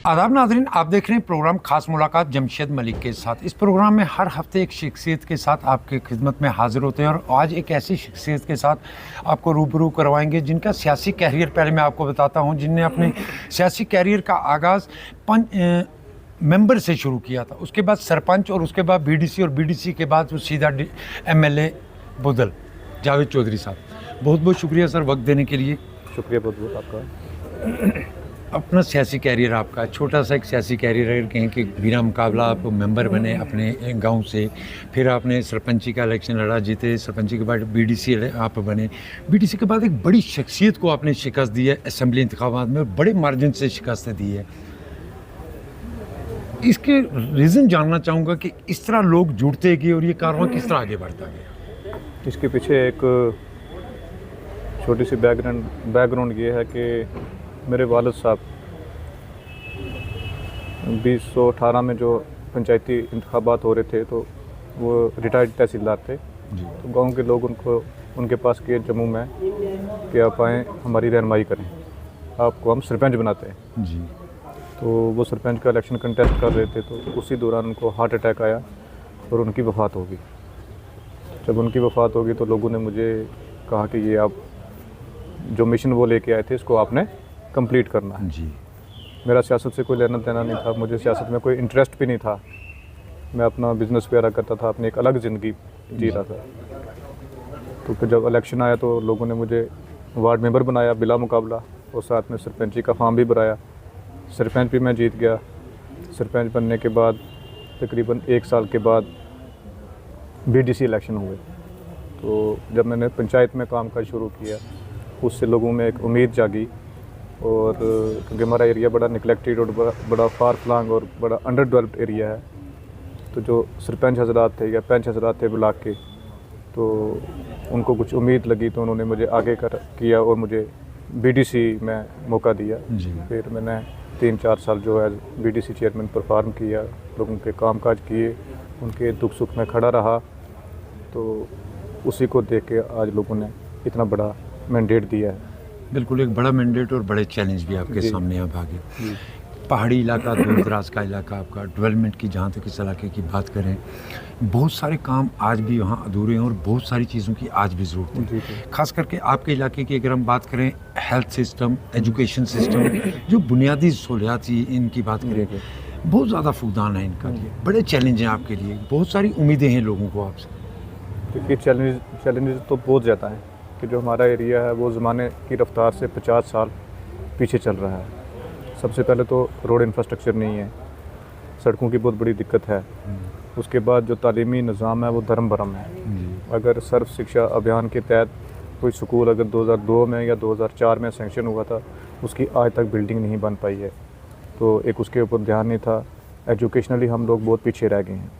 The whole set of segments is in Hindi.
आदाब नाज़रीन, आप देख रहे हैं प्रोग्राम खास मुलाकात जमशेद मलिक के साथ। इस प्रोग्राम में हर हफ्ते एक शख्सियत के साथ आपके खिदमत में हाजिर होते हैं और आज एक ऐसी शख्सियत के साथ आपको रूबरू करवाएंगे जिनका सियासी कैरियर, पहले मैं आपको बताता हूं, जिनने अपने सियासी कैरियर का आगाज़ मेंबर से शुरू किया था, उसके बाद सरपंच और उसके बाद बीडीसी और बीडीसी के बाद वो सीधा एमएलए बुदल जावेद चौधरी साहब। बहुत बहुत शुक्रिया सर वक्त देने के लिए। शुक्रिया बहुत बहुत आपका। अपना सियासी कैरियर, आपका छोटा सा एक सियासी कैरियर अगर कहें कि बिना मुकाबला आप मेंबर बने अपने गांव से, फिर आपने सरपंची का इलेक्शन लड़ा, जीते, सरपंची के बाद बीडीसी आप बने, बीडीसी के बाद एक बड़ी शख्सियत को आपने शिकस्त दी है असेंबली इंतखाबात में और बड़े मार्जिन से शिकस्त दी है। इसके रीज़न जानना चाहूँगा कि इस तरह लोग जुड़ते गए और ये कारवां किस तरह आगे बढ़ता गया। इसके पीछे एक छोटी सी बैकग्राउंड ये है कि मेरे वालिद साहब 2018 में जो पंचायती इंतखाबात हो रहे थे तो वो रिटायर्ड तहसीलदार थे। तो गांव के लोग उनके पास गए जम्मू में कि आप आएँ, हमारी रहनुमाई करें, आपको हम सरपंच बनाते हैं जी। तो वो सरपंच का इलेक्शन कंटेस्ट कर रहे थे, तो उसी दौरान उनको हार्ट अटैक आया और उनकी वफ़ात हो गई। जब उनकी वफ़ात हो गई तो लोगों ने मुझे कहा कि ये आप जो मिशन वो लेके आए थे इसको आपने कंप्लीट करना है। जी। मेरा सियासत से कोई लेना देना नहीं था, मुझे सियासत में कोई इंटरेस्ट भी नहीं था। मैं अपना बिज़नेस वगैरह करता था, अपनी एक अलग ज़िंदगी जी रहा था। तो फिर जब इलेक्शन आया तो लोगों ने मुझे वार्ड मेंबर बनाया बिला मुकाबला और साथ में सरपंची का फॉर्म भी भराया। सरपंच भी मैं जीत गया। सरपंच बनने के बाद तकरीबन 1 साल के बाद बीडीसी इलेक्शन हुए। तो जब मैंने पंचायत में काम काज शुरू किया उससे लोगों में एक उम्मीद जागी और क्योंकि हमारा एरिया बड़ा निगलेक्टेड और बड़ा फार फ्लांग और बड़ा अंडर डेवलप्ड एरिया है, तो जो सरपंच हजरात थे या पंच हजरात थे ब्लॉक के, तो उनको कुछ उम्मीद लगी तो उन्होंने मुझे आगे किया और मुझे बीडीसी में मौका दिया। फिर मैंने 3-4 साल जो है बीडीसी चेयरमैन परफॉर्म किया, लोगों के कामकाज किए, उनके दुख सुख में खड़ा रहा। तो उसी को देख के आज लोगों ने इतना बड़ा मैंडेट दिया है। बिल्कुल, एक बड़ा मैंडेट और बड़े चैलेंज भी आपके सामने अब आ गए। पहाड़ी इलाका, दूर दराज का इलाका आपका, डेवलपमेंट की जहाँ तक इस इलाके की बात करें, बहुत सारे काम आज भी वहाँ अधूरे हैं और बहुत सारी चीज़ों की आज भी ज़रूरत है। ख़ास करके आपके इलाके की अगर हम बात करें, हेल्थ सिस्टम, एजुकेशन सिस्टम, जो बुनियादी सहूलियात इनकी बात करें, बहुत ज़्यादा फुकदान है इनका लिए, बड़े चैलेंज हैं आपके लिए, बहुत सारी उम्मीदें हैं लोगों को आपसे। देखिए चैलेंजेस तो बहुत ज़्यादा हैं कि जो हमारा एरिया है वो ज़माने की रफ्तार से 50 साल पीछे चल रहा है। सबसे पहले तो रोड इंफ्रास्ट्रक्चर नहीं है, सड़कों की बहुत बड़ी दिक्कत है। उसके बाद जो तालीमी निज़ाम है वो धर्म भरम है। अगर सर्व शिक्षा अभियान के तहत कोई स्कूल अगर 2002 में या 2004 में सेंक्शन हुआ था, उसकी आज तक बिल्डिंग नहीं बन पाई है। तो एक उसके ऊपर ध्यान नहीं था। एजुकेशनली हम लोग बहुत पीछे रह गए हैं।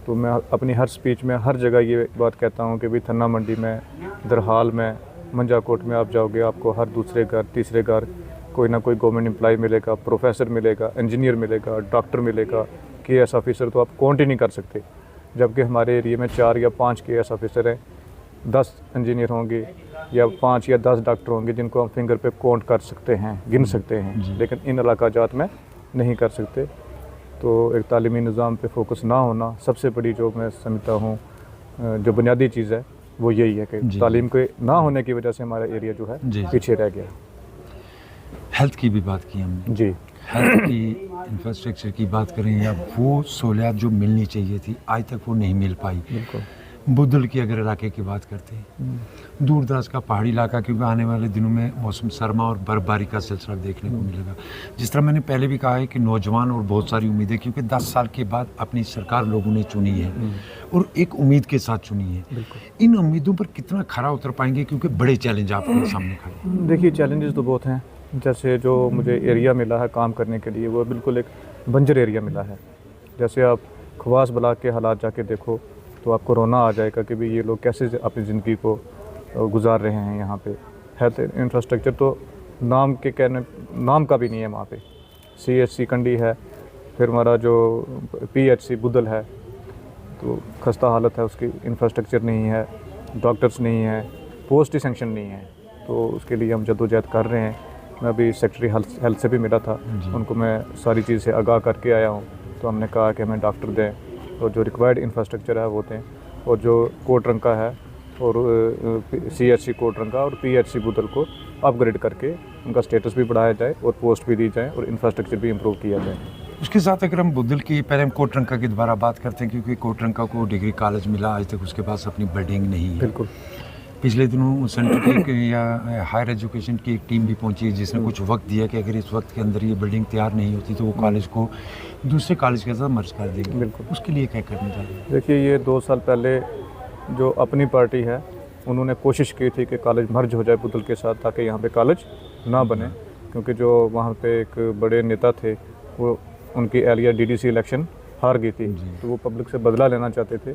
तो मैं अपनी हर स्पीच में हर जगह ये बात कहता हूँ कि भाई थन्ना मंडी में, दरहाल में, मंजाकोट में आप जाओगे, आपको हर दूसरे घर तीसरे घर कोई ना कोई गवर्नमेंट एम्प्लॉय मिलेगा, प्रोफेसर मिलेगा, इंजीनियर मिलेगा, डॉक्टर मिलेगा, केएस ऑफिसर तो आप काउंट ही नहीं कर सकते। जबकि हमारे एरिया में 4 या 5 केएस ऑफिसर हैं, 10 इंजीनियर होंगे या 5 या 10 डॉक्टर होंगे जिनको हम फिंगर पे काउंट कर सकते हैं, गिन सकते हैं, लेकिन इन इलाका जात में नहीं कर सकते। तो एक तालीमी निज़ाम पे फोकस ना होना सबसे बड़ी जो मैं समझता हूँ जो बुनियादी चीज़ है वो यही है कि तालीम के ना होने की वजह से हमारा एरिया जो है पीछे रह गया। हेल्थ की भी बात की हमने जी। हेल्थ की इंफ्रास्ट्रक्चर की बात करें या वो सहूलियात जो मिलनी चाहिए थी आज तक वो नहीं मिल पाई। बिल्कुल। बुदल की अगर इलाके की बात करते हैं, दूर दराज का पहाड़ी इलाका, क्योंकि आने वाले दिनों में मौसम सरमा और बर्फबारी का सिलसिला देखने को मिलेगा। जिस तरह मैंने पहले भी कहा है कि नौजवान और बहुत सारी उम्मीदें, क्योंकि 10 साल के बाद अपनी सरकार लोगों ने चुनी है और एक उम्मीद के साथ चुनी है। इन उम्मीदों पर कितना खरा उतर पाएंगे, क्योंकि बड़े चैलेंज आपके सामने खड़े। देखिए चैलेंजेस तो बहुत हैं। जैसे जो मुझे एरिया मिला है काम करने के लिए वो बिल्कुल एक बंजर एरिया मिला है। जैसे आप खवास ब्लॉक के हालात जाके देखो तो आपको रोना आ जाएगा कि भाई ये लोग कैसे अपनी ज़िंदगी को गुजार रहे हैं। यहाँ पे हेल्थ इंफ्रास्ट्रक्चर तो नाम का भी नहीं है वहाँ पे। CHC कंडी है, फिर हमारा जो PHC बुदल है तो खस्ता हालत है, उसकी इंफ्रास्ट्रक्चर नहीं है, डॉक्टर्स नहीं है, पोस्ट ही सेंक्शन नहीं है। तो उसके लिए हम जद्दोजहद कर रहे हैं मैं अभी सेक्रेटरी हेल्थ से भी मिला था, उनको मैं सारी चीज़ से आगाह करके आया हूँ। तो हमने कहा कि हमें डॉक्टर दें और जो रिक्वायर्ड इंफ्रास्ट्रक्चर है वो दें, और जो कोटरंका है और CHC कोटरंका और PHC बुदल को अपग्रेड करके उनका स्टेटस भी बढ़ाया जाए और पोस्ट भी दी जाए और इंफ्रास्ट्रक्चर भी इम्प्रूव किया जाए। उसके साथ अगर हम बुद्धल की, पहले हम कोटरंका की दोबारा बात करते हैं, क्योंकि कोटरंका को डिग्री कॉलेज मिला, आज तक उसके पास अपनी बिल्डिंग नहीं है। बिल्कुल। पिछले दिनों सेंटर की या हायर एजुकेशन की एक टीम भी पहुंची है जिसने कुछ वक्त दिया कि अगर इस वक्त के अंदर ये बिल्डिंग तैयार नहीं होती तो वो कॉलेज को दूसरे कॉलेज के साथ मर्ज कर देंगे। बिल्कुल। उसके लिए क्या करना चाहिए? देखिए, ये 2 साल पहले जो अपनी पार्टी है उन्होंने कोशिश की थी कि कॉलेज मर्ज हो जाए बुदल के साथ, ताकि यहाँ पे कॉलेज ना बने, क्योंकि जो वहाँ पे एक बड़े नेता थे वो उनकी एरिया DDC इलेक्शन हार गई थी, तो वो पब्लिक से बदला लेना चाहते थे।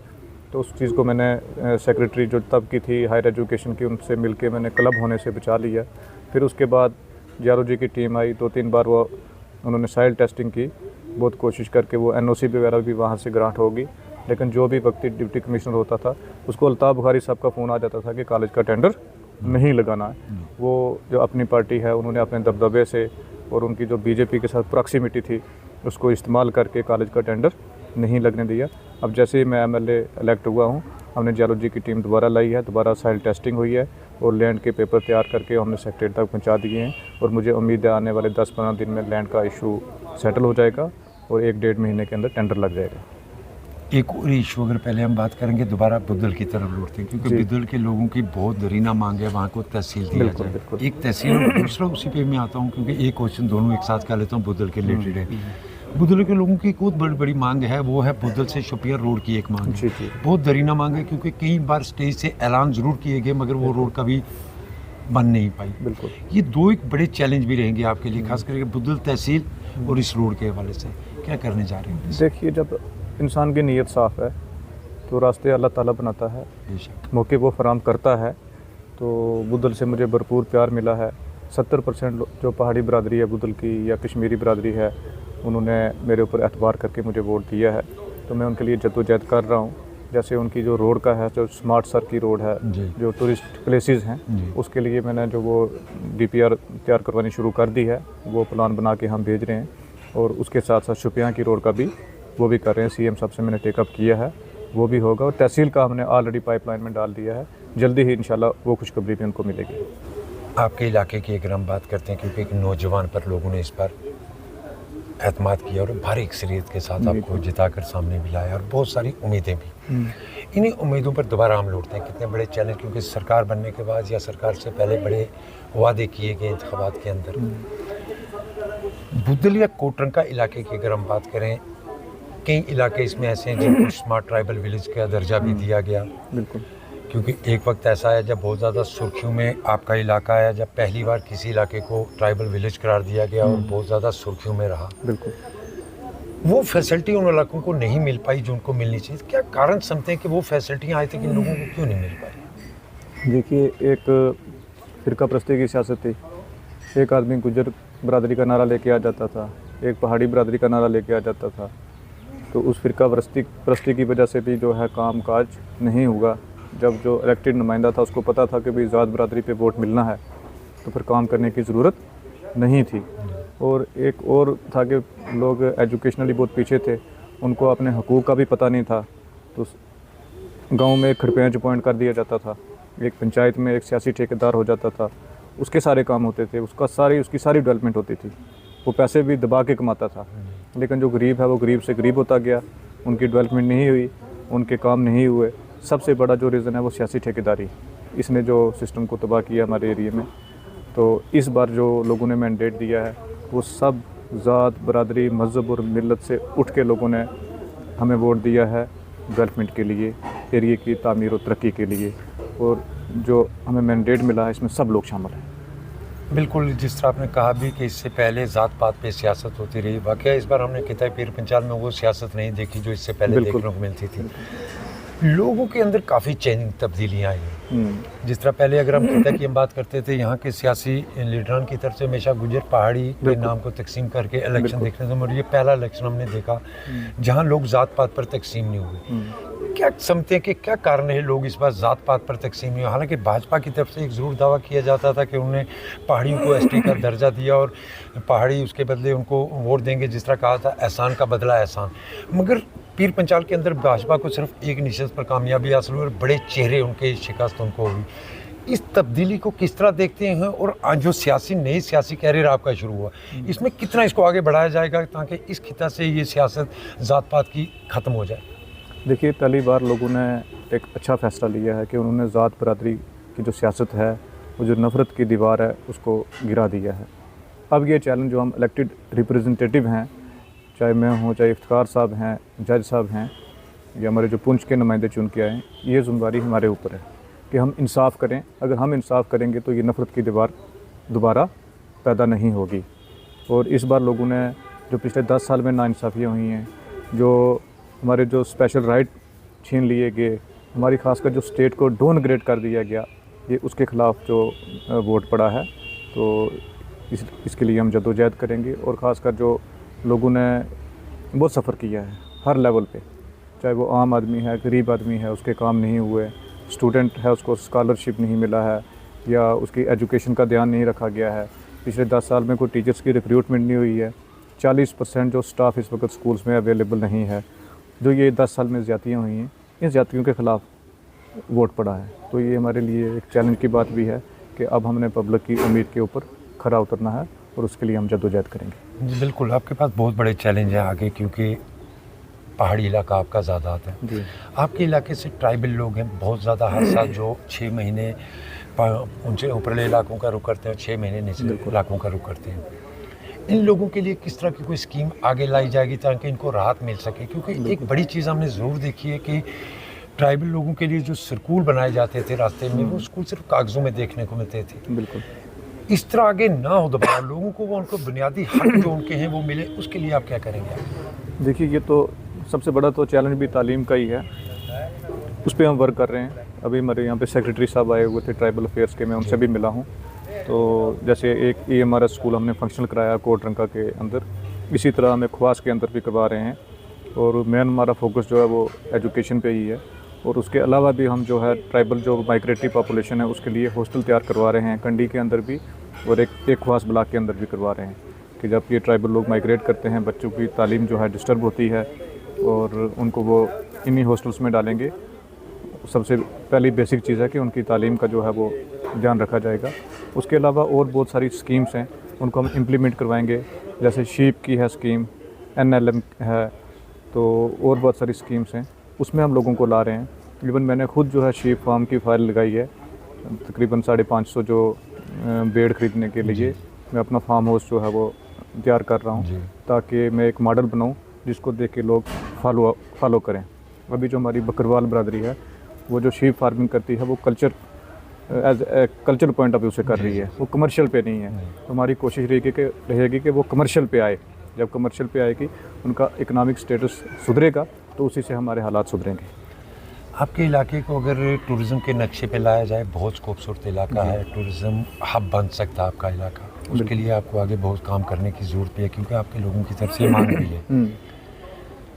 तो उस चीज़ को मैंने सेक्रेटरी जो तब की थी हायर एजुकेशन की, उनसे मिलके मैंने क्लब होने से बचा लिया। फिर उसके बाद JROG की टीम आई, 2-3 बार वो उन्होंने सॉइल टेस्टिंग की, बहुत कोशिश करके वो NOC वगैरह भी वहाँ से ग्रांट होगी, लेकिन जो भी वक्ती डिप्टी कमिश्नर होता था उसको अल्ताफ़ बुखारी साहब का फ़ोन आ जाता था कि कॉलेज का टेंडर नहीं लगाना है। वो जो अपनी पार्टी है उन्होंने अपने दबदबे से और उनकी जो BJP के साथ प्रॉक्सिमिटी थी उसको इस्तेमाल करके कॉलेज का टेंडर नहीं लगने दिया। अब जैसे ही मैं MLA इलेक्ट हुआ हूँ, हमने JROG की टीम दोबारा लाई है, दोबारा सॉइल टेस्टिंग हुई है और लैंड के पेपर तैयार करके हमने सेक्रेटरी तक पहुँचा दिए हैं, और मुझे उम्मीद है आने वाले 10-15 दिन में लैंड का इशू सेटल हो जाएगा और 1-1.5 महीने के अंदर टेंडर लग जाएगा। एक और इशू अगर पहले हम बात करेंगे, दोबारा बुद्धल की तरफ लौटते हैं, क्योंकि बुद्धल के लोगों की बहुत दरीना मांग है वहाँ को तहसील दिया बिल्कुल, जाए। बिल्कुल। एक तहसील और दूसरा उसी पे मैं आता हूँ, क्योंकि एक क्वेश्चन दोनों एक साथ कर लेता हूँ बुद्धल के रिलेटेड है। बुद्धल के लोगों की एक बहुत बड़ी बड़ी मांग है, वो है बुद्धल से शोपियां रोड की एक मांग है। जी, जी। बहुत दरीना मांग है, क्योंकि कई बार स्टेज से ऐलान ज़रूर किए गए मगर वो रोड कभी बन नहीं पाई। बिल्कुल। ये 2 एक बड़े चैलेंज भी रहेंगे आपके लिए, खास करके बुद्धल तहसील और इस रोड के हवाले से क्या करने जा रहे हैं? देखिए, जब इंसान की नीयत साफ़ है तो रास्ते अल्लाह ताला बनाता है, बेशक। मौके वो फराम करता है। तो बुदल से मुझे भरपूर प्यार मिला है। 70% जो पहाड़ी बरादरी है बुदल की या कश्मीरी बरादरी है, उन्होंने मेरे ऊपर एतबार करके मुझे वोट दिया है, तो मैं उनके लिए जद्दोजहद कर रहा हूँ। जैसे उनकी जो रोड का है, जो स्मार्ट सर की रोड है, जो टूरिस्ट प्लेसेस हैं, उसके लिए मैंने जो वो DPR तैयार करवानी शुरू कर दी है, वो प्लान बना के हम भेज रहे हैं। और उसके साथ साथ शोपियां की रोड का भी वो भी कर रहे हैं, CM साहब से मैंने टेकअप किया है, वो भी होगा। और तहसील का हमने ऑलरेडी पाइपलाइन में डाल दिया है, जल्दी ही इंशाल्लाह वो खुशखबरी भी उनको मिलेगी। आपके इलाके की अगर हम बात करते हैं, क्योंकि एक नौजवान पर लोगों ने इस पर एतमाद किया और भारी अक्सरियत के साथ आपको जिताकर सामने भी लाया और बहुत सारी उम्मीदें भी। इन्हीं उम्मीदों पर दोबारा हम लौटते हैं, कितने बड़े चैलेंज, क्योंकि सरकार बनने के बाद या सरकार से पहले बड़े वादे किए गए इंतखाबात के अंदर। बुद्धल या कोटरंका इलाके की अगर हम बात करें, कई इलाके इसमें ऐसे हैं जिनको स्मार्ट ट्राइबल विलेज का दर्जा भी दिया गया। बिल्कुल। क्योंकि एक वक्त ऐसा आया जब बहुत ज़्यादा सुर्खियों में आपका इलाका आया, जब पहली बार किसी इलाके को ट्राइबल विलेज करार दिया गया और बहुत ज़्यादा सुर्खियों में रहा। बिल्कुल। वो फैसिलिटी उन इलाकों को नहीं मिल पाई जो उनको मिलनी चाहिए। क्या कारण समझते हैं कि वो फैसिलिटियाँ आई थी कि लोगों को क्यों नहीं मिल पाई? देखिए, एक फ़िरका परस्ती की सियासत थी। एक आदमी गुजर बरादरी का नारा लेके आ जाता था, एक पहाड़ी बरादरी का नारा लेके आ जाता था, तो उस फ़िरका परस्ती की वजह से भी जो है काम काज नहीं हुआ। जब जो इलेक्टेड नुमाइंदा था उसको पता था कि भाई ज़ात बरादरी पे वोट मिलना है, तो फिर काम करने की ज़रूरत नहीं थी। और एक और था कि लोग एजुकेशनली बहुत पीछे थे, उनको अपने हकूक़ का भी पता नहीं था। तो गांव में एक खड़पेंच अपॉइंट कर दिया जाता था, एक पंचायत में एक सियासी ठेकेदार हो जाता था, उसके सारे काम होते थे, उसकी सारी डेवलपमेंट होती थी, वो पैसे भी दबा के कमाता था। लेकिन जो गरीब है वो गरीब से गरीब होता गया, उनकी डेवलपमेंट नहीं हुई, उनके काम नहीं हुए। सबसे बड़ा जो रीज़न है वो सियासी ठेकेदारी, इसने जो सिस्टम को तबाह किया हमारे एरिया में। तो इस बार जो लोगों ने मैंडेट दिया है वो सब ज़ात बरादरी मज़हब और मिलत से उठ के लोगों ने हमें वोट दिया है डेवलपमेंट के लिए, एरिया की तामीर और तरक्की के लिए। और जो हमें मैंडेट मिला है इसमें सब लोग शामिल हैं। बिल्कुल, जिस तरह आपने कहा भी कि इससे पहले ज़ात पात पे सियासत होती रही, वाकई इस बार हमने किताब पीर पंचाल में वो सियासत नहीं देखी जो इससे पहले देखने को मिलती थी। लोगों के अंदर काफ़ी चेंजिंग तब्दीलियाँ आई हैं। जिस तरह पहले अगर हम किता की हम बात करते थे, यहाँ के सियासी लीडरान की तरफ से हमेशा गुजर पहाड़ी के नाम को तकसीम करके इलेक्शन देखने को, और ये पहला इलेक्शन हमने देखा जहाँ लोग ज़ात पात पर तकसीम नहीं हुए। क्या समझते हैं कि क्या कारण है लोग इस बार ज़ात पात पर तकसीम हुए? हालांकि भाजपा की तरफ से एक ज़रूर दावा किया जाता था कि उन्होंने पहाड़ियों को एसटी का दर्जा दिया और पहाड़ी उसके बदले उनको वोट देंगे, जिस तरह कहा था एहसान का बदला एहसान। मगर पीर पंचाल के अंदर भाजपा को सिर्फ एक निशस्त पर कामयाबी हासिल हुई और बड़े चेहरे उनके शिकस्त उनको हुई। इस तब्दीली को किस तरह देखते हैं और आज जो नई सियासी कैरियर आपका शुरू हुआ, इसमें कितना इसको आगे बढ़ाया जाएगा ताकि इस खिता से ये सियासत ज़ात पात की ख़त्म हो जाए? देखिए, पहली बार लोगों ने एक अच्छा फ़ैसला लिया है कि उन्होंने ज़ात बरादरी की जो सियासत है, वो जो नफ़रत की दीवार है, उसको गिरा दिया है। अब ये चैलेंज जो हम इलेक्टेड रिप्रेजेंटेटिव हैं, चाहे मैं हूँ, चाहे इफ्तिखार साहब हैं, जज साहब हैं, या हमारे जो पुंछ के नुमाइंदे चुन के आए, ये ज़िम्मेदारी हमारे ऊपर है कि हम इंसाफ़ करें। अगर हम इंसाफ़ करेंगे तो ये नफ़रत की दीवार दोबारा पैदा नहीं होगी। और इस बार लोगों ने जो पिछले 10 साल में नाइंसाफ़ियाँ हुई हैं, जो हमारे जो स्पेशल राइट छीन लिए गए, हमारी खासकर जो स्टेट को डाउनग्रेड कर दिया गया, ये उसके ख़िलाफ़ जो वोट पड़ा है, तो इसके लिए हम जद्दोजहद करेंगे। और ख़ासकर जो लोगों ने बहुत सफ़र किया है हर लेवल पे, चाहे वो आम आदमी है, गरीब आदमी है, उसके काम नहीं हुए, स्टूडेंट है, उसको स्कॉलरशिप नहीं मिला है, या उसकी एजुकेशन का ध्यान नहीं रखा गया है। पिछले 10 साल में कोई टीचर्स की रिक्रूटमेंट नहीं हुई है। 40% जो स्टाफ इस वक्त स्कूल्स में अवेलेबल नहीं है। जो ये 10 साल में ज़्यादतियाँ हुई हैं, इन ज़्यादतियों के ख़िलाफ़ वोट पड़ा है। तो ये हमारे लिए एक चैलेंज की बात भी है कि अब हमने पब्लिक की उम्मीद के ऊपर खरा उतरना है और उसके लिए हम जद्दोजहद करेंगे। जी बिल्कुल, आपके पास बहुत बड़े चैलेंज हैं आगे, क्योंकि पहाड़ी इलाका आपका ज़्यादा आता है जी। आपके इलाके से ट्राइबल लोग हैं बहुत ज़्यादा, हर साल जो 6 महीने ऊंचे ऊपरले इलाकों का रुख करते हैं और 6 महीने निचले इलाकों का रुख करते हैं। इन लोगों के लिए किस तरह की कोई स्कीम आगे लाई जाएगी ताकि इनको राहत मिल सके? क्योंकि एक बड़ी चीज़ हमने ज़रूर देखी है कि ट्राइबल लोगों के लिए जो स्कूल बनाए जाते थे रास्ते में, वो स्कूल सिर्फ कागज़ों में देखने को मिलते थे। बिल्कुल। इस तरह आगे ना हो दोबारा, लोगों को वो उनको बुनियादी हक जो उनके हैं वो मिले, उसके लिए आप क्या करेंगे? देखिए, ये तो सबसे बड़ा तो चैलेंज भी तालीम का ही है, उस पर हम वर्क कर रहे हैं। अभी हमारे यहाँ पे सेक्रेटरी साहब आए हुए थे ट्राइबल अफेयर्स के, मैं उनसे भी मिला हूँ। तो जैसे एक EMRS स्कूल हमने फंक्शनल कराया कोटरंका के अंदर, इसी तरह हमें ख्वास के अंदर भी करवा रहे हैं। और मेन हमारा फोकस जो है वो एजुकेशन पे ही है। और उसके अलावा भी हम जो है ट्राइबल जो माइग्रेटरी पॉपुलेशन है उसके लिए हॉस्टल तैयार करवा रहे हैं, कंडी के अंदर भी और एक ख्वास ब्लॉक के अंदर भी करवा रहे हैं कि जब ये ट्राइबल लोग माइग्रेट करते हैं, बच्चों की तालीम जो है डिस्टर्ब होती है और उनको वो इन्हीं हॉस्टल्स में डालेंगे। सबसे पहली बेसिक चीज़ है कि उनकी तालीम का जो है वो ध्यान रखा जाएगा। उसके अलावा और बहुत सारी स्कीम्स हैं, उनको हम इम्प्लीमेंट करवाएंगे। जैसे शीप की है स्कीम, NLM है, तो और बहुत सारी स्कीम्स हैं, उसमें हम लोगों को ला रहे हैं। इवन मैंने खुद जो है शीप फार्म की फ़ाइल लगाई है, तकरीबन 550 जो बेड ख़रीदने के लिए मैं अपना फार्म हाउस जो है वो तैयार कर रहा हूँ, ताकि मैं एक मॉडल बनाऊँ जिसको देख के लोग फॉलो करें। अभी जो हमारी बकरवाल बरादरी है, वो जो शीप फार्मिंग करती है, वो culture as a cultural point of view से कर रही है, वो कमर्शियल पे नहीं है। तो हमारी कोशिश रहेगी कि वो कमर्शियल पे आए। जब कमर्शियल पे आएगी, उनका इकोनॉमिक स्टेटस सुधरेगा, तो उसी से हमारे हालात सुधरेंगे। आपके इलाके को अगर टूरिज़्म के नक्शे पे लाया जाए, बहुत खूबसूरत इलाका है, टूरिज़्म हब बन सकता है आपका इलाका। उसके लिए आपको आगे बहुत काम करने की ज़रूरत भी है, क्योंकि आपके लोगों की तरफ से मांग भी है।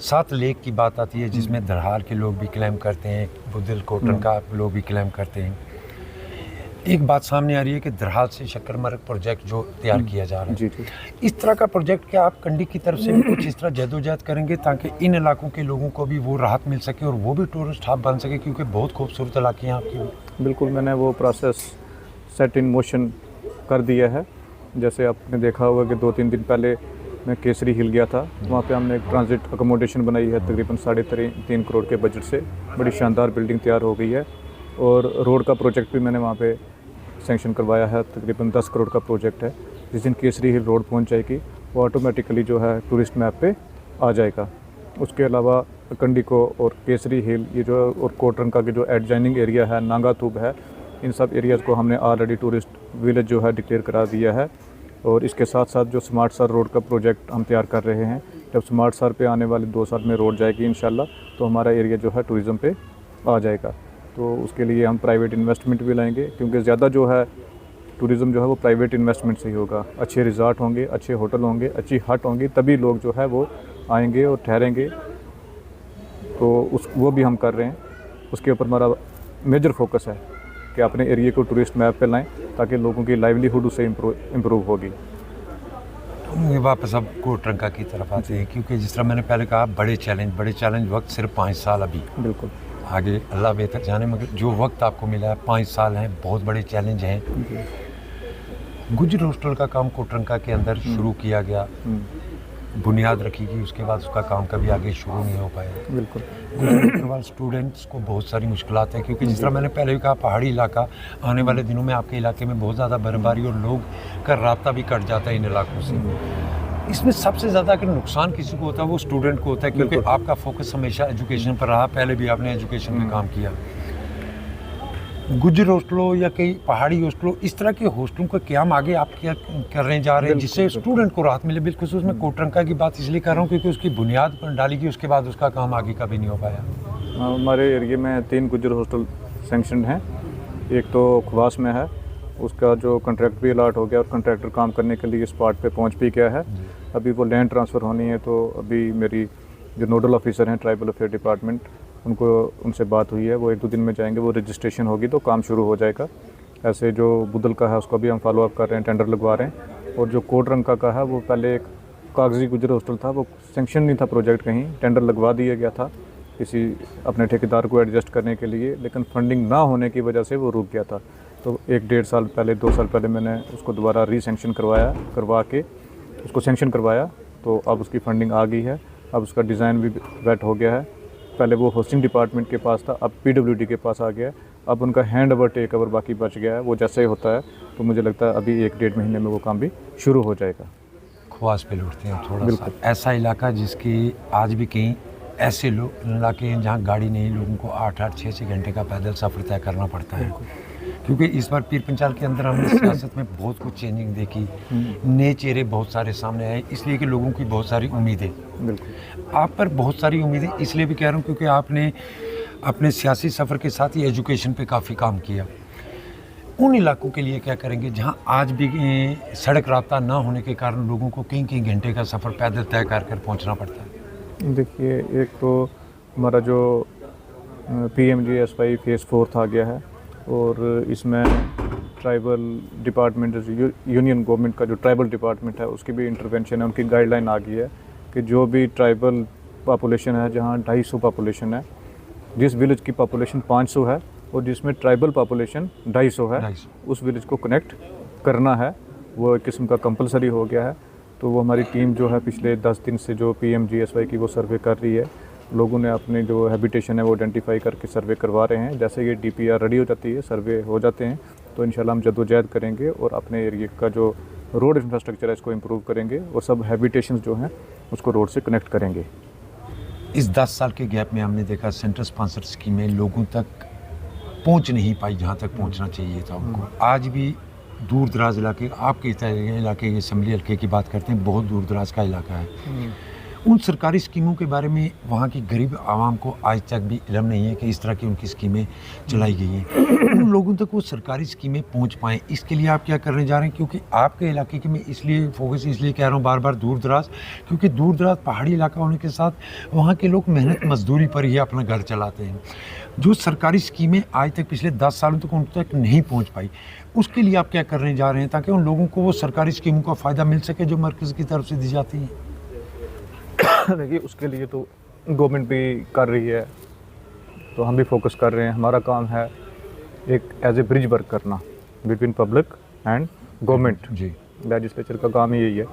7 लेक की बात आती है, जिसमें दरहाल के लोग भी क्लेम करते हैं, बुदिल कोटन का लोग भी क्लेम करते हैं। एक बात सामने आ रही है कि दरहाल से शक्करमर्ग प्रोजेक्ट जो तैयार किया जा रहा है, जी। इस तरह का प्रोजेक्ट क्या आप कंडी की तरफ से भी कुछ इस तरह जद्दोजहद करेंगे ताकि इन इलाकों के लोगों को भी वो राहत मिल सके और वो भी टूरिस्ट हब बन सके, क्योंकि बहुत खूबसूरत इलाके हैं आपके? बिल्कुल, मैंने वो प्रोसेस सेट इन मोशन कर दिया है। जैसे आपने देखा होगा कि 2-3 दिन पहले मैं केसरी हिल गया था, वहाँ पे हमने एक ट्रांजिट अकोमोडेशन बनाई है, तकरीबन 3.5 करोड़ के बजट से। बड़ी शानदार बिल्डिंग तैयार हो गई है। और रोड का प्रोजेक्ट भी मैंने वहाँ पे सैंक्शन करवाया है, तकरीबन 10 करोड़ का प्रोजेक्ट है। जिस दिन केसरी हिल रोड पहुँच जाएगी, वो ऑटोमेटिकली जो है टूरिस्ट मैप पे आ जाएगा। उसके अलावा कंडी को और केसरी हिल ये जो और कोटरंका के जो एडजॉइनिंग एरिया है, नांगातूब है, इन सब एरियाज़ को हमने ऑलरेडी टूरिस्ट विलेज जो है डिक्लेयर करा दिया है। और इसके साथ साथ जो स्मार्ट सर रोड का प्रोजेक्ट हम तैयार कर रहे हैं, जब स्मार्ट सर पे आने वाले 2 साल में रोड जाएगी इंशाल्लाह, तो हमारा एरिया जो है टूरिज़म पे आ जाएगा। तो उसके लिए हम प्राइवेट इन्वेस्टमेंट भी लाएंगे, क्योंकि ज़्यादा जो है टूरिज़म जो है वो प्राइवेट इन्वेस्टमेंट से ही होगा। अच्छे रिज़ॉर्ट होंगे, अच्छे होटल होंगे, अच्छी हट होंगी, तभी लोग जो है वो आएंगे और ठहरेंगे। तो वो भी हम कर रहे हैं। उसके ऊपर हमारा मेजर फोकस है कि अपने एरिया को टूरिस्ट मैप पे लाएं ताकि लोगों की लाइवलीहुड उससे इम्प्रूव होगी। ये वापस अब कोटरंका की तरफ आते हैं, क्योंकि जिस तरह मैंने पहले कहा बड़े चैलेंज वक्त सिर्फ 5 साल अभी, बिल्कुल आगे अल्लाह बेहतर जाने, मगर जो वक्त आपको मिला है 5 साल हैं, बहुत बड़े चैलेंज हैं। गुजर हॉस्टल का काम कोटरंका के अंदर शुरू किया गया, बुनियाद रखी गई, उसके बाद उसका काम कभी आगे शुरू नहीं हो पाया। बिल्कुल गुजर हॉस्टल वाले स्टूडेंट्स को बहुत सारी मुश्किलात हैं, क्योंकि जिस तरह मैंने पहले भी कहा पहाड़ी इलाका, आने वाले दिनों में आपके इलाके में बहुत ज़्यादा बर्फबारी और लोग का राब्ता भी कट जाता है इन इलाकों से। इसमें सबसे ज़्यादा अगर नुकसान किसी को होता है वो स्टूडेंट को होता है, क्योंकि आपका फोकस हमेशा एजुकेशन पर रहा, पहले भी आपने एजुकेशन पे काम किया। गुजर हॉस्टलों या कई पहाड़ी हॉस्टलों, इस तरह के हॉस्टलों का क्याम आगे आप क्या करने जा रहे हैं जिससे स्टूडेंट को राहत मिले? बिलखुसूस मैं कोटरंका की बात इसलिए कर रहा हूँ क्योंकि उसकी बुनियाद डाली गई, उसके बाद उसका काम आगे कभी नहीं हो पाया। हमारे एरिया में 3 गुजर हॉस्टल सैंक्शन हैं। एक तो खवास में है, उसका जो कॉन्ट्रैक्ट भी अलाट हो गया और कॉन्ट्रैक्टर काम करने के लिए स्पॉट पे पहुंच भी गया है। अभी वो लैंड ट्रांसफ़र होनी है, तो अभी मेरी जो नोडल ऑफिसर हैं ट्राइबल अफेयर डिपार्टमेंट, उनसे बात हुई है, वो 1-2 दिन में जाएंगे, वो रजिस्ट्रेशन होगी तो काम शुरू हो जाएगा। ऐसे जो बुदल का है उसका भी हम फॉलो अप कर रहे हैं, टेंडर लगवा रहे हैं। और जो कोटरंका का है वो पहले एक कागजी गुजर हॉस्टल था, वो सैंक्शन नहीं था प्रोजेक्ट, कहीं टेंडर लगवा दिया गया था किसी अपने ठेकेदार को एडजस्ट करने के लिए, लेकिन फंडिंग ना होने की वजह से वो रुक गया था। तो 1-1.5 साल पहले 2 साल पहले मैंने उसको दोबारा रीसैंक्शन करवा के उसको सैंक्शन करवाया, तो अब उसकी फंडिंग आ गई है। अब उसका डिज़ाइन भी वेट हो गया है। पहले वो होस्टिंग डिपार्टमेंट के पास था, अब PWD के पास आ गया है। अब उनका हैंड ओवर टेक ओवर बाकी बच गया है, वो जैसे ही होता है तो मुझे लगता है अभी 1-1.5 महीने में वो काम भी शुरू हो जाएगा। ख्वास पे लौटते हैं थोड़ा सा, ऐसा इलाका जिसकी आज भी कहीं ऐसे इलाके हैं जहाँ गाड़ी नहीं, लोगों को 8-8, 6-6 घंटे का पैदल सफ़र तय करना पड़ता है। क्योंकि इस बार पीर पंचाल के अंदर हमने सियासत में बहुत कुछ चेंजिंग देखी, नए चेहरे बहुत सारे सामने आए, इसलिए कि लोगों की बहुत सारी उम्मीदें, बिल्कुल आप पर बहुत सारी उम्मीदें इसलिए भी कह रहा हूँ क्योंकि आपने अपने सियासी सफ़र के साथ ही एजुकेशन पे काफ़ी काम किया। उन इलाकों के लिए क्या करेंगे जहां आज भी सड़क रास्ता ना होने के कारण लोगों को कई घंटे का सफ़र पैदल तय कर पहुंचना पड़ता है? देखिए, एक तो हमारा जो PMGSY फेज़ 4 आ गया है, और इसमें ट्राइबल डिपार्टमेंट, यूनियन गवर्नमेंट का जो ट्राइबल डिपार्टमेंट है उसकी भी इंटरवेंशन है, उनकी गाइडलाइन आ गई है कि जो भी ट्राइबल पॉपुलेशन है, जहाँ 250 पॉपुलेशन है, जिस विलेज की पॉपुलेशन 500 है और जिसमें ट्राइबल पॉपुलेशन 250 है, उस विलेज को कनेक्ट करना है। वो एक किस्म का कंपलसरी हो गया है। तो वो हमारी टीम जो है पिछले 10 दिन से जो PMGSY की वो सर्वे कर रही है। लोगों ने अपने जो हैबिटेशन है वो आइडेंटिफाई करके सर्वे करवा रहे हैं। जैसे ये DPR रेडी हो जाती है, सर्वे हो जाते हैं, तो इंशाल्लाह हम जद्दोजहद करेंगे और अपने एरिया का जो रोड इंफ्रास्ट्रक्चर है इसको इम्प्रूव करेंगे और सब हैबिटेशंस जो हैं उसको रोड से कनेक्ट करेंगे। इस 10 साल के गैप में हमने देखा सेंट्रल स्पॉन्सर स्कीमें लोगों तक पहुंच नहीं पाई जहां तक पहुंचना चाहिए था उनको। आज भी दूर दराज इलाके, आपके इलाके के असम्बली हल्के की बात करते हैं, बहुत दूर दराज का इलाका है। उन सरकारी स्कीमों के बारे में वहाँ की गरीब आवाम को आज तक भी इल्म नहीं है कि इस तरह की उनकी स्कीमें चलाई गई हैं। उन लोगों तक वो सरकारी स्कीमें पहुँच पाएँ, इसके लिए आप क्या करने जा रहे हैं? क्योंकि आपके इलाके की मैं इसलिए फोकस इसलिए कह रहा हूँ बार बार दूर दराज, क्योंकि दूर दराज पहाड़ी इलाका होने के साथ वहाँ के लोग मेहनत मजदूरी पर ही अपना घर चलाते हैं। जो सरकारी स्कीमें आज तक पिछले 10 सालों तक उन तक नहीं पहुँच पाई, उसके लिए आप क्या करने जा रहे हैं ताकि उन लोगों को वो सरकारी स्कीमों का फ़ायदा मिल सके जो मरकज़ की तरफ से दी जाती हैं? देखिए, उसके लिए तो गवर्नमेंट भी कर रही है, तो हम भी फोकस कर रहे हैं। हमारा काम है एक एज ए ब्रिज वर्क करना बिटवीन पब्लिक एंड गवर्नमेंट। जी, लेजिस्लेचर का काम ही यही है।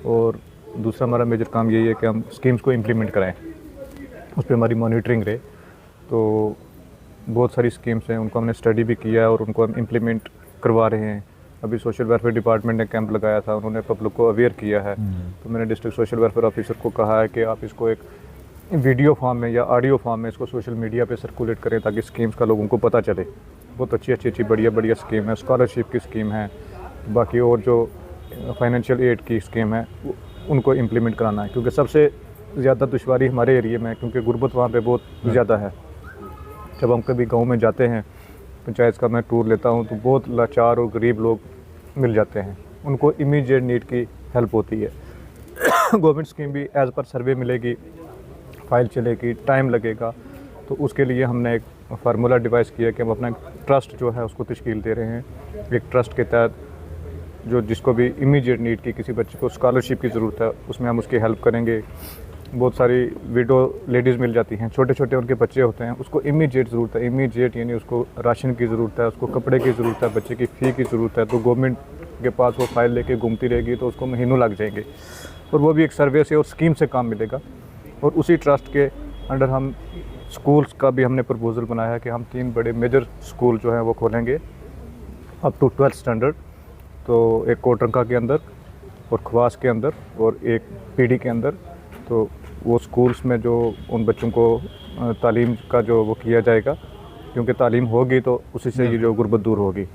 और दूसरा हमारा मेजर काम यही है कि हम स्कीम्स को इम्प्लीमेंट कराएं, उस पर हमारी मॉनिटरिंग रहे। तो बहुत सारी स्कीम्स हैं, उनको हमने स्टडी भी किया है और उनको हम इम्प्लीमेंट करवा रहे हैं। अभी सोशल वेलफेयर डिपार्टमेंट ने कैंप लगाया था, उन्होंने पब्लिक को अवेयर किया है। तो मैंने डिस्ट्रिक्ट सोशल वेलफेयर ऑफिसर को कहा है कि आप इसको एक वीडियो फॉर्म में या ऑडियो फॉर्म में इसको सोशल मीडिया पे सर्कुलेट करें ताकि स्कीम्स का लोगों को पता चले। बहुत अच्छी बढ़िया स्कीम है, स्कॉलरशिप की स्कीम है, बाकी और जो फाइनेंशियल एड की स्कीम है उनको इम्प्लीमेंट कराना है। क्योंकि सबसे ज़्यादा दुश्वारी हमारे एरिया में है, क्योंकि गुर्बत वहाँ पर बहुत ज़्यादा है। जब हम कभी गाँव में जाते हैं, पंचायत का मैं टूर लेता हूँ, तो बहुत लाचार और गरीब लोग मिल जाते हैं, उनको इमीडिएट नीड की हेल्प होती है। गवर्नमेंट स्कीम भी एज़ पर सर्वे मिलेगी, फ़ाइल चलेगी, टाइम लगेगा। तो उसके लिए हमने एक फार्मूला डिवाइस किया कि हम अपना ट्रस्ट जो है उसको तश्कील दे रहे हैं। एक ट्रस्ट के तहत जो जिसको भी इमीडिएट नीड की, किसी बच्चे को स्कॉलरशिप की ज़रूरत है, उसमें हम उसकी हेल्प करेंगे। बहुत सारी विडो लेडीज़ मिल जाती हैं, छोटे छोटे उनके बच्चे होते हैं, उसको इमीडिएट ज़रूरत है, इमीडिएट यानी उसको राशन की ज़रूरत है, उसको कपड़े की ज़रूरत है, बच्चे की फ़ी की ज़रूरत है। तो गवर्नमेंट के पास वो फाइल लेके घूमती रहेगी तो उसको महीनों लग जाएंगे, और वो भी एक सर्वे से और स्कीम से काम मिलेगा। और उसी ट्रस्ट के अंडर हम स्कूल्स का भी हमने प्रपोज़ल बनाया है कि हम 3 बड़े मेजर स्कूल जो हैं वो खोलेंगे अप टू 12th स्टैंडर्ड। तो एक कोटरंका के अंदर और खवास के अंदर और एक पीडी के अंदर। तो वो स्कूल्स में जो उन बच्चों को तालीम का जो वो किया जाएगा, क्योंकि तालीम होगी तो उसी से ये जो गुर्बत दूर होगी।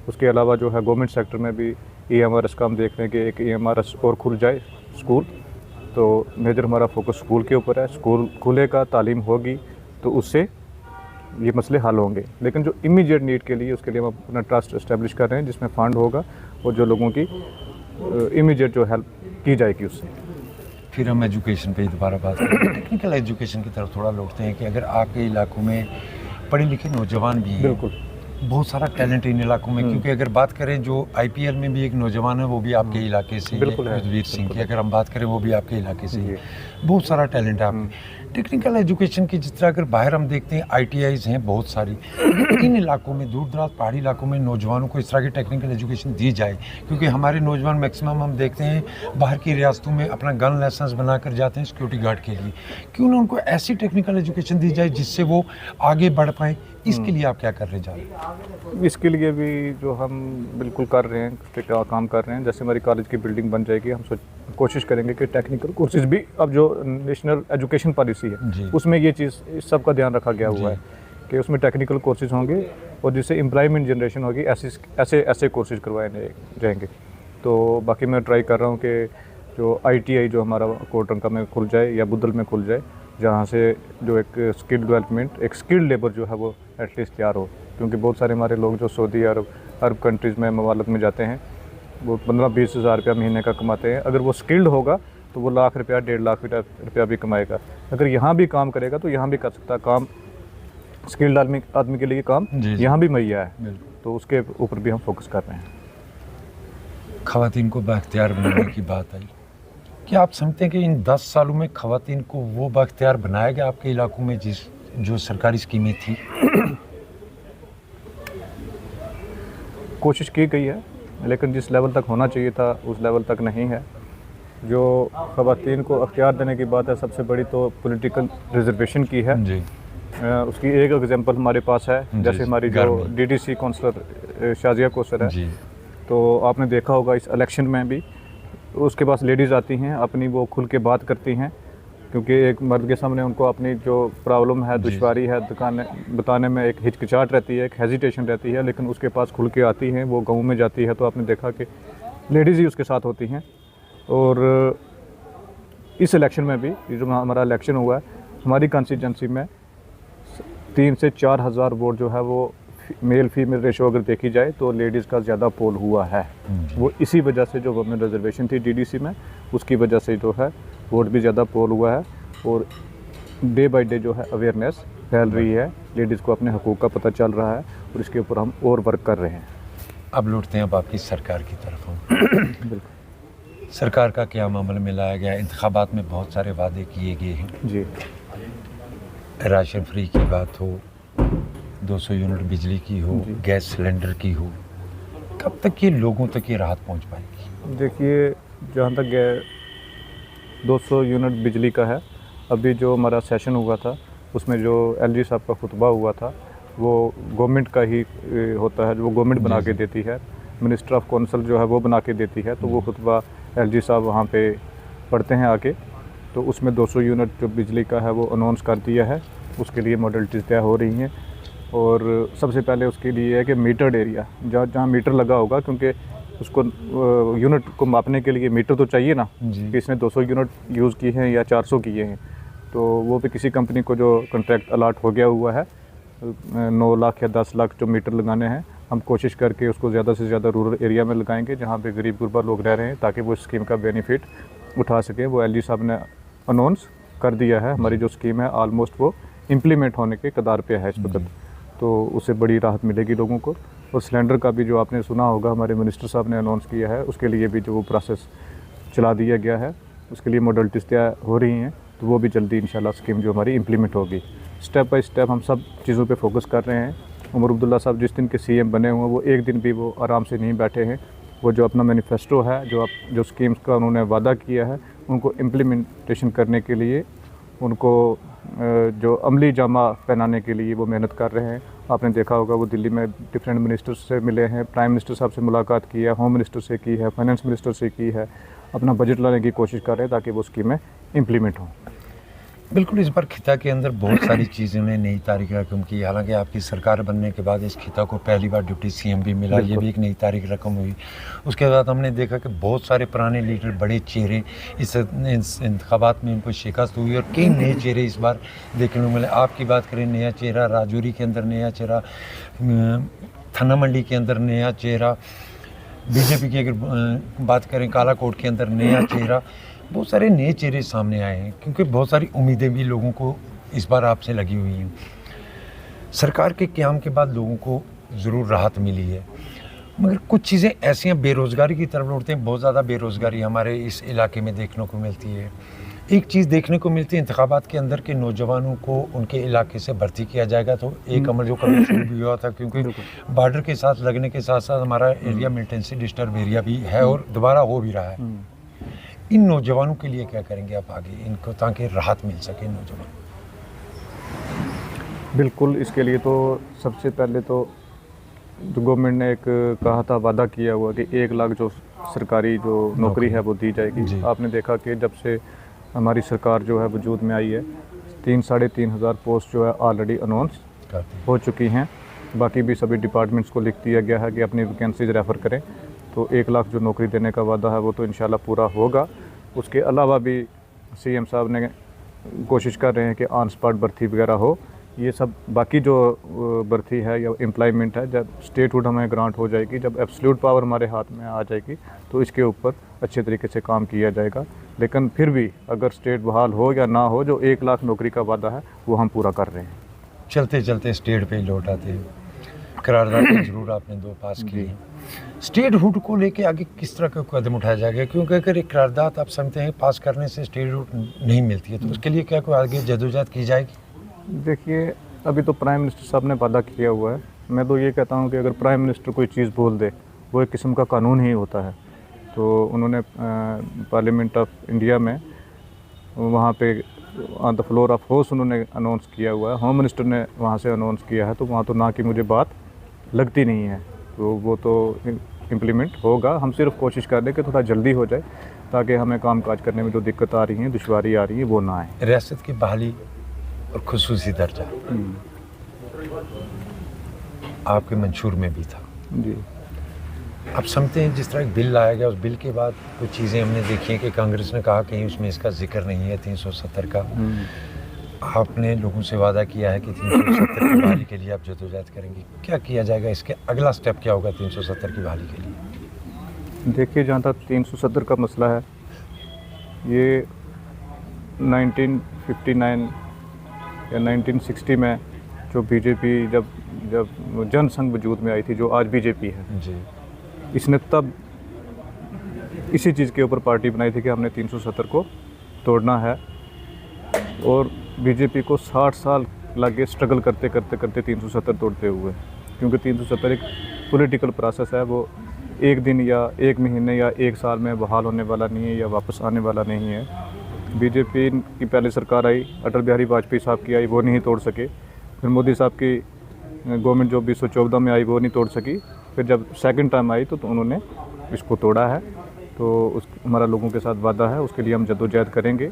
उसके अलावा जो है गवर्नमेंट सेक्टर में भी EMRS का हम देख रहे हैं कि एक EMRS और खुल जाए स्कूल। तो मेजर हमारा फोकस स्कूल के ऊपर है। स्कूल खुलेगा, तालीम होगी तो उससे ये मसले हल होंगे। लेकिन जो इमीडिएट नीड के लिए, उसके लिए हम अपना ट्रस्ट इस्टेब्लिश कर रहे हैं जिसमें फ़ंड होगा और जो लोगों की इमीडिएट जो हेल्प की जाएगी उससे। फिर हम एजुकेशन पे दोबारा बात करें। टेक्निकल एजुकेशन की तरफ थोड़ा लौटते हैं कि अगर आपके इलाकों में पढ़े लिखे नौजवान भी हैं, बिल्कुल बहुत सारा टैलेंट इन इलाकों में, क्योंकि अगर बात करें जो IPL में भी एक नौजवान है वो भी आपके इलाके से ही है, बिल्कुल है, युद्धवीर सिंह की अगर हम बात करें वो भी आपके इलाके से ही है। जी। बहुत सारा टैलेंट है आपके टेक्निकल एजुकेशन की। जिस तरह अगर बाहर हम देखते हैं ITIs हैं बहुत सारी, इन इलाकों में दूर दराज पहाड़ी इलाकों में नौजवानों को इस तरह की टेक्निकल एजुकेशन दी जाए, क्योंकि हमारे नौजवान मैक्सिमम हम देखते हैं बाहर की रियासतों में अपना गन लाइसेंस बना कर जाते हैं सिक्योरिटी गार्ड के लिए। क्यों ना उनको ऐसी टेक्निकल एजुकेशन दी जाए जिससे वो आगे बढ़ पाएँ। इसके लिए आप क्या कर रहे जा रहे हैं? इसके लिए भी जो हम बिल्कुल कर रहे हैं, उस पर काम कर रहे हैं। जैसे हमारी कॉलेज की बिल्डिंग बन जाएगी, हम कोशिश करेंगे कि टेक्निकल कोर्सेज भी, अब जो नेशनल एजुकेशन पॉलिसी है उसमें ये चीज़ इस सब का ध्यान रखा गया हुआ है कि उसमें टेक्निकल कोर्सेज होंगे और जिससे एम्प्लॉयमेंट जनरेशन होगी, ऐसे कोर्सेज करवाए जाएंगे। तो बाकी मैं ट्राई कर रहा हूँ कि जो ITI जो हमारा कोटरंका में खुल जाए या बुद्धल में खुल जाए, जहाँ से जो एक स्किल डेवलपमेंट, एक स्किल्ड लेबर जो है वो एटलीस्ट तैयार हो। क्योंकि बहुत सारे हमारे लोग जो सऊदी अरब कंट्रीज़ में, ममालिक में जाते हैं, वो 15-20 हज़ार रुपया महीने का कमाते हैं। अगर वो स्किल्ड होगा तो वो लाख रुपया, 1.5 लाख रुपया भी कमाएगा। अगर यहाँ भी काम करेगा तो यहाँ भी कर सकता है काम। स्किल्ड आदमी के लिए काम यहाँ भी मुहैया है, तो उसके ऊपर भी हम फोकस कर रहे हैं। ख़वातीन को बाख्तियार बनाने की बात आई, क्या आप समझते हैं कि इन 10 सालों में ख़वातीन को वो बाख्तियार बनाया गया आपके इलाकों में जो सरकारी स्कीमें थी? कोशिश की गई है, लेकिन जिस लेवल तक होना चाहिए था उस लेवल तक नहीं है। जो ख़वातीन को अख्तियार देने की बात है, सबसे बड़ी तो पॉलिटिकल रिजर्वेशन की है जी। उसकी एक एग्जांपल हमारे पास है, जैसे हमारी जो DDC काउंसलर शाजिया कौसर है जी। तो आपने देखा होगा इस इलेक्शन में भी उसके पास लेडीज़ आती हैं, अपनी वो खुल के बात करती हैं, क्योंकि एक मर्द के सामने उनको अपनी जो प्रॉब्लम है, दुश्वारी है, बताने में एक हिचकिचाहट रहती है, एक हेजिटेशन रहती है, लेकिन उसके पास खुल के आती हैं। वो गाँव में जाती है तो आपने देखा कि लेडीज़ ही उसके साथ होती हैं। और इस इलेक्शन में भी जो हमारा इलेक्शन हुआ है, हमारी कॉन्स्टिट्यूंसी में 3 से 4 हज़ार वोट जो है वो मेल फीमेल रेशो अगर देखी जाए तो लेडीज़ का ज़्यादा पोल हुआ है। वो इसी वजह से जो वुमेन रिजर्वेशन थी DDC में, उसकी वजह से जो है वोट भी ज़्यादा पोल हुआ है। और डे बाय डे जो है अवेयरनेस फैल रही है, लेडीज़ को अपने हकूक़ का पता चल रहा है, और इसके ऊपर हम और वर्क कर रहे हैं। अब लौटते हैं अब आपकी सरकार की तरफ बिल्कुल। सरकार का क्या मामले में लाया गया? इंतखाबात में बहुत सारे वादे किए गए हैं जी। राशन फ्री की बात हो, 200 यूनिट बिजली की हो, गैस सिलेंडर की हो, कब तक ये लोगों तक ये राहत पहुंच पाएगी? देखिए, जहाँ तक 200 यूनिट बिजली का है, अभी जो हमारा सेशन हुआ था उसमें जो LG साहब का खुतबा हुआ था वो गवर्नमेंट का ही होता है, जो गवर्नमेंट बना के देती है। मिनिस्टर ऑफ काउंसिल जो है वो बना के देती है, तो वो खुतबा LG साहब वहाँ पे पढ़ते हैं आके। तो उसमें 200 यूनिट जो बिजली का है वो अनाउंस कर दिया है, उसके लिए मॉडलिटीज़ तय हो रही हैं। और सबसे पहले उसके लिए है कि मीटर्ड एरिया, जहाँ मीटर लगा होगा, क्योंकि उसको यूनिट को मापने के लिए मीटर तो चाहिए ना कि इसने 200 यूनिट यूज़ किए हैं या 400 किए हैं। तो वो भी किसी कंपनी को जो कॉन्ट्रैक्ट अलाट हो गया हुआ है, 9 लाख या 10 लाख जो मीटर लगाने हैं, हम कोशिश करके उसको ज़्यादा से ज़्यादा रूरल एरिया में लगाएंगे जहाँ पे गरीब गुरबा लोग रह रहे हैं, ताकि वो स्कीम का बेनिफिट उठा सकें। वो LG साहब ने अनाउंस कर दिया है। हमारी जो स्कीम है ऑलमोस्ट वो इम्प्लीमेंट होने के कगार पे है इस वक्त, तो उससे बड़ी राहत मिलेगी लोगों को। और सिलेंडर का भी जो आपने सुना होगा, हमारे मिनिस्टर साहब ने अनाउंस किया है, उसके लिए भी जो प्रोसेस चला दिया गया है, उसके लिए मॉडलिटीज़ तैयार हो रही हैं, तो वो भी जल्दी इंशाल्लाह स्कीम जो हमारी इम्प्लीमेंट होगी। स्टेप बाय स्टेप हम सब चीज़ों पे फोकस कर रहे हैं। उमर अब्दुल्ला साहब जिस दिन के सीएम बने हुए हैं, वो एक दिन भी वो आराम से नहीं बैठे हैं। वो जो अपना मैनिफेस्टो है, जो स्कीम्स का उन्होंने वादा किया है, उनको इम्प्लीमेंटेशन करने के लिए, उनको जो अमली जामा पहनाने के लिए वो मेहनत कर रहे हैं। आपने देखा होगा वो दिल्ली में डिफरेंट मिनिस्टर्स से मिले हैं, प्राइम मिनिस्टर साहब से मुलाकात की है, होम मिनिस्टर से की है, फाइनेंस मिनिस्टर से की है, अपना बजट लाने की कोशिश कर रहे हैं ताकि वो स्कीमें इम्प्लीमेंट हों। बिल्कुल, इस बार खिता के अंदर बहुत सारी चीज़ों ने नई तारीख रकम की। हालांकि आपकी सरकार बनने के बाद इस खिता को पहली बार डिप्टी सीएम भी मिला, ये भी एक नई तारीख रकम हुई। उसके बाद हमने देखा कि बहुत सारे पुराने लीडर, बड़े चेहरे इस इंतखाबात में इनको शिकस्त हुई और कई नए चेहरे इस बार देखने को मिले। आपकी बात करें, नया चेहरा राजौरी के अंदर, नया चेहरा थाना मंडी के अंदर, नया चेहरा बीजेपी की अगर बात करें कालाकोट के अंदर, नया चेहरा, बहुत सारे नए चेहरे सामने आए हैं, क्योंकि बहुत सारी उम्मीदें भी लोगों को इस बार आपसे लगी हुई हैं। सरकार के क़याम के बाद लोगों को ज़रूर राहत मिली है, मगर कुछ चीज़ें ऐसी हैं, बेरोज़गारी की तरफ लौटते हैं। बहुत ज़्यादा बेरोज़गारी हमारे इस इलाके में देखने को मिलती है। एक चीज़ देखने को मिलती है, इंतखाबात के अंदर के नौजवानों को उनके इलाके से भर्ती किया जाएगा, तो एक अमल जो कभी शुरू भी हुआ था, क्योंकि बॉर्डर के साथ लगने के साथ साथ हमारा एरिया मिलिटेंसी डिस्टर्ब एरिया भी है और दोबारा हो भी रहा है। इन नौजवानों के लिए क्या करेंगे आप आगे, इनको ताकि राहत मिल सके नौजवान? बिल्कुल, इसके लिए तो सबसे पहले तो जो गवर्नमेंट ने एक कहा था, वादा किया हुआ कि 1 लाख जो सरकारी जो नौकरी है वो दी जाएगी। आपने देखा कि जब से हमारी सरकार जो है वजूद में आई है, 3-3.5 हज़ार पोस्ट जो है ऑलरेडी अनाउंस हो चुकी हैं। बाकी भी सभी डिपार्टमेंट्स को लिख दिया गया है कि अपनी वैकेंसीज रेफ़र करें। तो 1 लाख जो नौकरी देने का वादा है वो तो इंशाल्लाह पूरा होगा। उसके अलावा भी सीएम साहब ने कोशिश कर रहे हैं कि ऑन स्पॉट भर्ती वगैरह हो। ये सब बाकी जो भर्ती है या एम्प्लॉयमेंट है, जब स्टेटहुड हमें ग्रांट हो जाएगी, जब एब्सोल्यूट पावर हमारे हाथ में आ जाएगी, तो इसके ऊपर अच्छे तरीके से काम किया जाएगा। लेकिन फिर भी अगर स्टेट बहाल हो या ना हो, जो 1 लाख नौकरी का वादा है वो हम पूरा कर रहे हैं। चलते चलते स्टेट पे ही लौट आते हैं। करारदाद जरूर आपने 2 पास की हैं। स्टेटहुड को लेके आगे किस तरह का कदम उठाया जाएगा, क्योंकि अगर एक करारदाद आप समझते हैं पास करने से स्टेटहुड नहीं मिलती है, तो उसके लिए क्या कोई आगे जदोजहद की जाएगी? देखिए, अभी तो प्राइम मिनिस्टर साहब ने वादा किया हुआ है। मैं तो ये कहता हूँ कि अगर प्राइम मिनिस्टर कोई चीज़ बोल दे, वो एक किस्म का कानून ही होता है। तो उन्होंने पार्लियामेंट ऑफ इंडिया में वहाँ पे on the floor of house उन्होंने अनाउंस किया हुआ है, होम मिनिस्टर ने वहाँ से अनाउंस किया है, तो वहाँ तो ना कि मुझे बात लगती नहीं है, तो वो तो इम्प्लीमेंट होगा। हम सिर्फ कोशिश कर दें कि थोड़ा जल्दी हो जाए, ताकि हमें काम काज करने में जो दिक्कत आ रही है, दुश्वारी आ रही है, वो ना आए। रियासत की बहाली और खुसूसी दर्जा आपके मंशूर में भी था जी। आप समझते हैं जिस तरह एक बिल लाया गया, उस बिल के बाद कुछ चीज़ें हमने देखी हैं कि कांग्रेस ने कहा कहीं उसमें इसका जिक्र नहीं है 370 का। आपने लोगों से वादा किया है कि 370 की बहाली के लिए आप जदोजहद करेंगे। क्या किया जाएगा, इसके अगला स्टेप क्या होगा 370 की बहाली के लिए? देखिए, जहाँ तक 370 का मसला है, ये 1959 या 1960 में जो बीजेपी जब जनसंघ वजूद में आई थी, जो आज बीजेपी है जी, इसने तब इसी चीज़ के ऊपर पार्टी बनाई थी कि हमने 370 को तोड़ना है। और बीजेपी को 60 साल लगे स्ट्रगल करते करते करते 370 तोड़ते हुए, क्योंकि 370 एक पॉलिटिकल प्रोसेस है। वो एक दिन या एक महीने या एक साल में बहाल होने वाला नहीं है या वापस आने वाला नहीं है। बीजेपी की पहले सरकार आई, अटल बिहारी वाजपेयी साहब की आई, वो नहीं तोड़ सके। फिर मोदी साहब की गवर्नमेंट जो 2014 में आई, वो नहीं तोड़ सकी। फिर जब सेकंड टाइम आई तो उन्होंने इसको तोड़ा है। तो हमारा लोगों के साथ वादा है, उसके लिए हम जद्दोजहद करेंगे।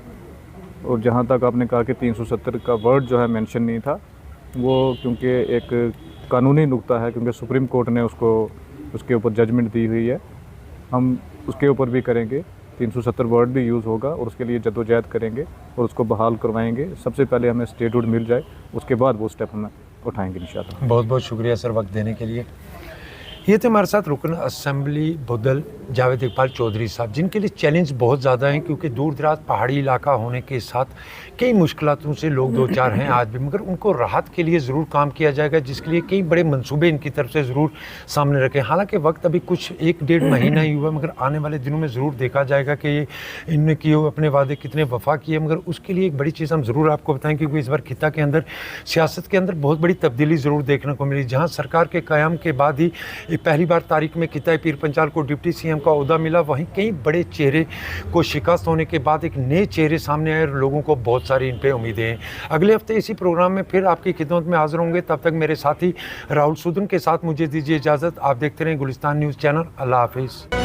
और जहाँ तक आपने कहा कि 370 का वर्ड जो है मेंशन नहीं था, वो क्योंकि एक कानूनी नुक्ता है, क्योंकि सुप्रीम कोर्ट ने उसके ऊपर जजमेंट दी हुई है। हम उसके ऊपर भी करेंगे, 370 वर्ड भी यूज़ होगा और उसके लिए जद्दोजहद करेंगे और उसको बहाल करवाएंगे। सबसे पहले हमें स्टेटहुड मिल जाए, उसके बाद वो स्टेप हम उठाएंगे इंशाल्लाह। बहुत बहुत शुक्रिया सर वक्त देने के लिए। ये थे हमारे साथ रुकन असेंबली बुदल जावेद इकबाल चौधरी साहब, जिनके लिए चैलेंज बहुत ज़्यादा हैं क्योंकि दूर दराज पहाड़ी इलाका होने के साथ कई मुश्किलों से लोग दो चार हैं आज भी, मगर उनको राहत के लिए ज़रूर काम किया जाएगा, जिसके लिए कई बड़े मंसूबे इनकी तरफ से ज़रूर सामने रखें। हालांकि वक्त अभी कुछ 1-1.5 महीना ही हुआ, मगर आने वाले दिनों में ज़रूर देखा जाएगा कि इनने किए हुए अपने वादे कितने वफा किए। मगर उसके लिए एक बड़ी चीज़ हम ज़रूर आपको बताएं, क्योंकि इस बार खिता के अंदर सियासत के अंदर बहुत बड़ी तब्दीली ज़रूर देखने को मिली। जहाँ सरकार के क़याम के बाद ही पहली बार तारीख में खिता पीर पंचाल को डिप्टी सीएम का ओहदा मिला, वहीं कई बड़े चेहरे को शिकस्त होने के बाद एक नए चेहरे सामने आए और लोगों को बहुत सारी इन पे उम्मीदें हैं। अगले हफ्ते इसी प्रोग्राम में फिर आपकी खिदमत में हाजिर होंगे। तब तक मेरे साथी राहुल सूदन के साथ मुझे दीजिए इजाज़त। आप देखते रहें गुलिस्तान न्यूज़ चैनल। अल्लाह हाफिज़।